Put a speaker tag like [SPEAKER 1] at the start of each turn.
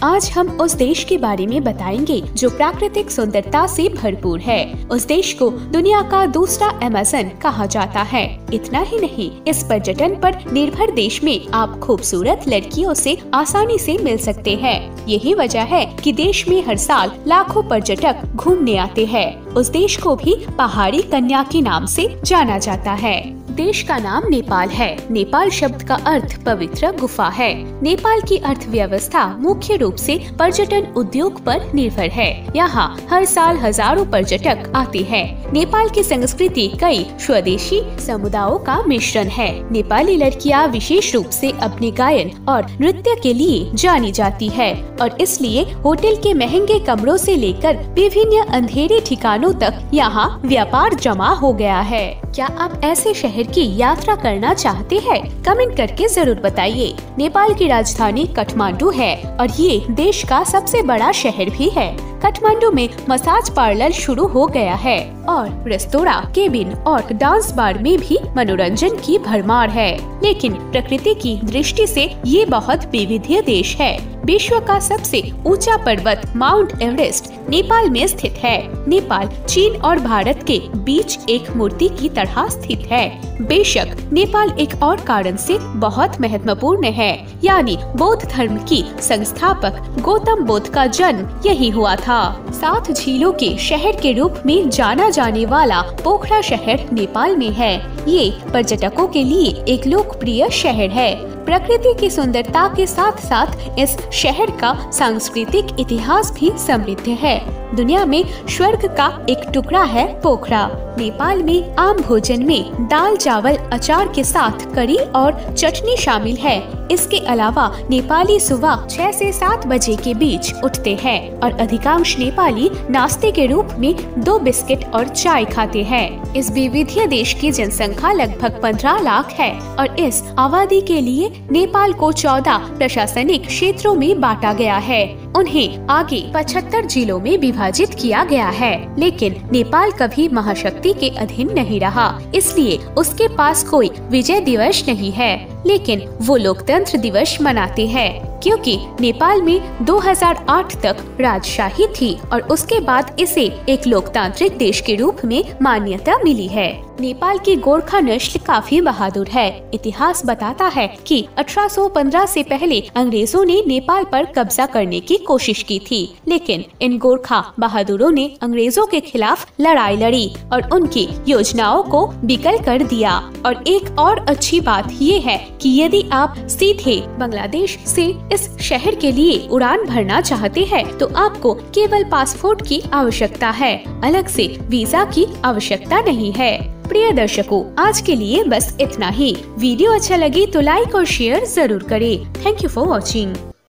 [SPEAKER 1] आज हम उस देश के बारे में बताएंगे जो प्राकृतिक सुंदरता से भरपूर है। उस देश को दुनिया का दूसरा अमेज़न कहा जाता है। इतना ही नहीं, इस पर्यटन पर निर्भर देश में आप खूबसूरत लड़कियों से आसानी से मिल सकते हैं। यही वजह है कि देश में हर साल लाखों पर्यटक घूमने आते हैं। उस देश को भी पहाड़ी कन्या के नाम से जाना जाता है। देश का नाम नेपाल है। नेपाल शब्द का अर्थ पवित्र गुफा है। नेपाल की अर्थव्यवस्था मुख्य रूप से पर्यटन उद्योग पर निर्भर है। यहाँ हर साल हजारों पर्यटक आते हैं। नेपाल की संस्कृति कई स्वदेशी समुदायों का मिश्रण है। नेपाली लड़कियाँ विशेष रूप से अपने गायन और नृत्य के लिए जानी जाती है और इसलिए होटल के महंगे कमरों से लेकर विभिन्न अंधेरे ठिकानों तक यहाँ व्यापार जमा हो गया है। क्या आप ऐसे शहर की यात्रा करना चाहते हैं? कमेंट करके जरूर बताइए। नेपाल की राजधानी काठमांडू है और ये देश का सबसे बड़ा शहर भी है। काठमांडू में मसाज पार्लर शुरू हो गया है और रेस्तोरां, केबिन और डांस बार में भी मनोरंजन की भरमार है। लेकिन प्रकृति की दृष्टि से ये बहुत विविध देश है। विश्व का सबसे ऊंचा पर्वत माउंट एवरेस्ट नेपाल में स्थित है। नेपाल चीन और भारत के बीच एक मूर्ति की तरह स्थित है। बेशक नेपाल एक और कारण से बहुत महत्वपूर्ण है, यानी बौद्ध धर्म की संस्थापक गौतम बुद्ध का जन्म यही हुआ था। 7 झीलों के शहर के रूप में जाना जाने वाला पोखरा शहर नेपाल में है। ये पर्यटकों के लिए एक लोकप्रिय शहर है। प्रकृति की सुंदरता के साथ साथ इस शहर का सांस्कृतिक इतिहास भी समृद्ध है। दुनिया में स्वर्ग का एक टुकड़ा है पोखरा। नेपाल में आम भोजन में दाल, चावल, अचार के साथ करी और चटनी शामिल है। इसके अलावा नेपाली सुबह 6 से 7 बजे के बीच उठते हैं और अधिकांश नेपाली नाश्ते के रूप में 2 बिस्किट और चाय खाते हैं। इस विविध देश की जनसंख्या लगभग 15 लाख है और इस आबादी के लिए नेपाल को 14 प्रशासनिक क्षेत्रों में बांटा गया है। उन्हें आगे 75 जिलों में विभाजित किया गया है। लेकिन नेपाल कभी महाशक्ति के अधीन नहीं रहा, इसलिए उसके पास कोई विजय दिवस नहीं है। लेकिन वो लोकतंत्र दिवस मनाते हैं क्योंकि नेपाल में 2008 तक राजशाही थी और उसके बाद इसे एक लोकतांत्रिक देश के रूप में मान्यता मिली है। नेपाल की गोरखा नस्ल काफी बहादुर है। इतिहास बताता है कि 1815 से पहले अंग्रेजों ने नेपाल पर कब्जा करने की कोशिश की थी, लेकिन इन गोरखा बहादुरों ने अंग्रेजों के खिलाफ लड़ाई लड़ी और उनकी योजनाओं को विकल कर दिया। और एक और अच्छी बात ये है कि यदि आप सीधे बांग्लादेश से इस शहर के लिए उड़ान भरना चाहते हैं तो आपको केवल पासपोर्ट की आवश्यकता है, अलग से वीजा की आवश्यकता नहीं है। प्रिय दर्शकों, आज के लिए बस इतना ही। वीडियो अच्छा लगे तो लाइक और शेयर जरूर करें। Thank you for watching.